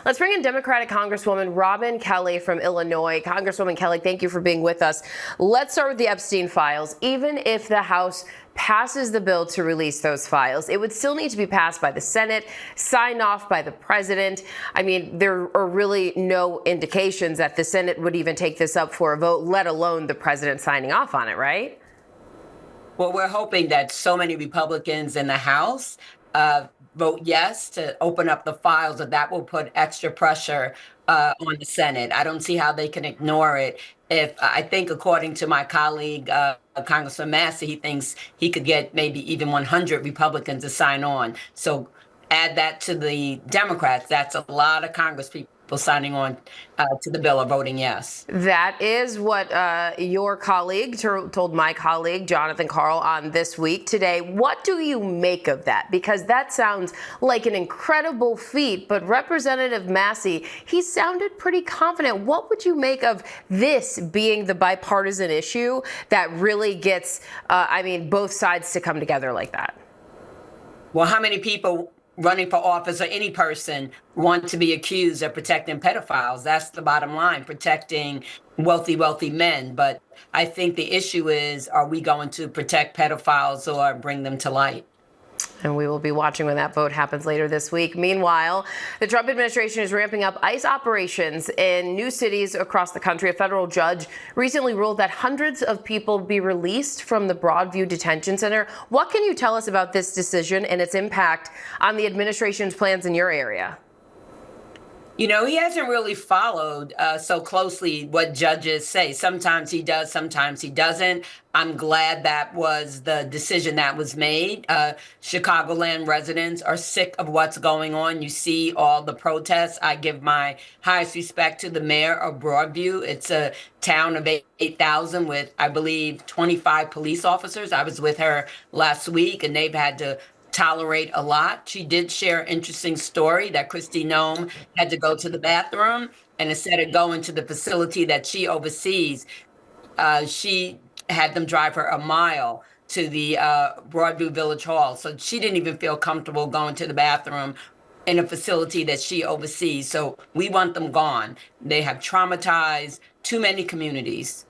Let's bring in Democratic Congresswoman Robin Kelly from Illinois. Congresswoman Kelly, thank you for being with us. Let's start with the Epstein files. Even if the House passes the bill to release those files, it would still need to be passed by the Senate, signed off by the president. I mean, there are really no indications that the Senate would even take this up for a vote, let alone the president signing off on it, right? Well, we're hoping that so many Republicans in the House vote yes to open up the files, that will put extra pressure on the Senate. I don't see how they can ignore it. I think, according to my colleague, Congressman Massey, he thinks he could get maybe even 100 Republicans to sign on. So add that to the Democrats. That's a lot of Congress people signing on to the bill or voting yes. That is what your colleague told my colleague, Jonathan Karl, on This Week today. What do you make of that? Because that sounds like an incredible feat, but Representative Massey, he sounded pretty confident. What would you make of this being the bipartisan issue that really gets, both sides to come together like that? Well, how many people running for office, or any person, want to be accused of protecting pedophiles? That's the bottom line, protecting wealthy men. But I think the issue is, are we going to protect pedophiles or bring them to light? And we will be watching when that vote happens later this week. Meanwhile, the Trump administration is ramping up ICE operations in new cities across the country. A federal judge recently ruled that hundreds of people be released from the Broadview Detention Center. What can you tell us about this decision and its impact on the administration's plans in your area? You know, he hasn't really followed so closely what judges say. Sometimes he does, sometimes he doesn't. I'm glad that was the decision that was made. Chicagoland residents are sick of what's going on. You see all the protests. I give my highest respect to the mayor of Broadview. It's a town of 8,000 with, I believe, 25 police officers. I was with her last week, and they've had to tolerate a lot. She did share an interesting story that Kristi Noem had to go to the bathroom, and instead of going to the facility that she oversees, she had them drive her a mile to the Broadview Village Hall. So she didn't even feel comfortable going to the bathroom in a facility that she oversees. So we want them gone. They have traumatized too many communities.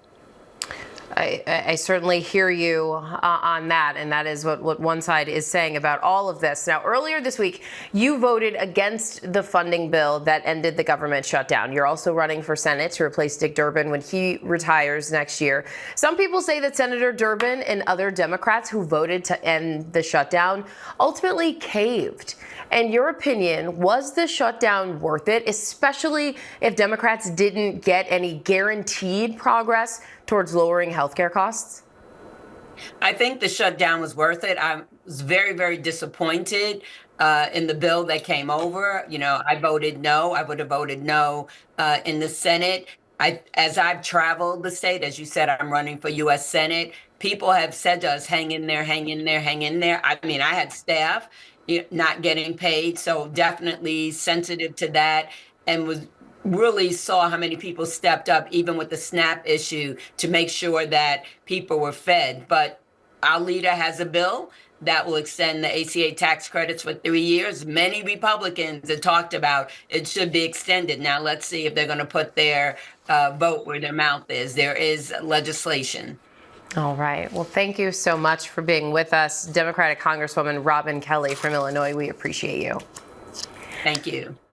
I certainly hear you on that, and that is what one side is saying about all of this. Now, earlier this week, you voted against the funding bill that ended the government shutdown. You're also running for Senate to replace Dick Durbin when he retires next year. Some people say that Senator Durbin and other Democrats who voted to end the shutdown ultimately caved. In your opinion, was the shutdown worth it, especially if Democrats didn't get any guaranteed progress towards lowering healthcare costs? I think the shutdown was worth it. I was very, very disappointed in the bill that came over. You know, I voted no. I would have voted no in the Senate. As I've traveled the state, as you said, I'm running for U.S. Senate. People have said to us, hang in there, hang in there, hang in there. I mean, I had staff not getting paid, so definitely sensitive to that, and really saw how many people stepped up, even with the SNAP issue, to make sure that people were fed. But our leader has a bill that will extend the ACA tax credits for 3 years. Many Republicans have talked about it should be extended. Now let's see if they're going to put their vote where their mouth is. There is legislation. All right. Well, thank you so much for being with us, Democratic Congresswoman Robin Kelly from Illinois. We appreciate you. Thank you.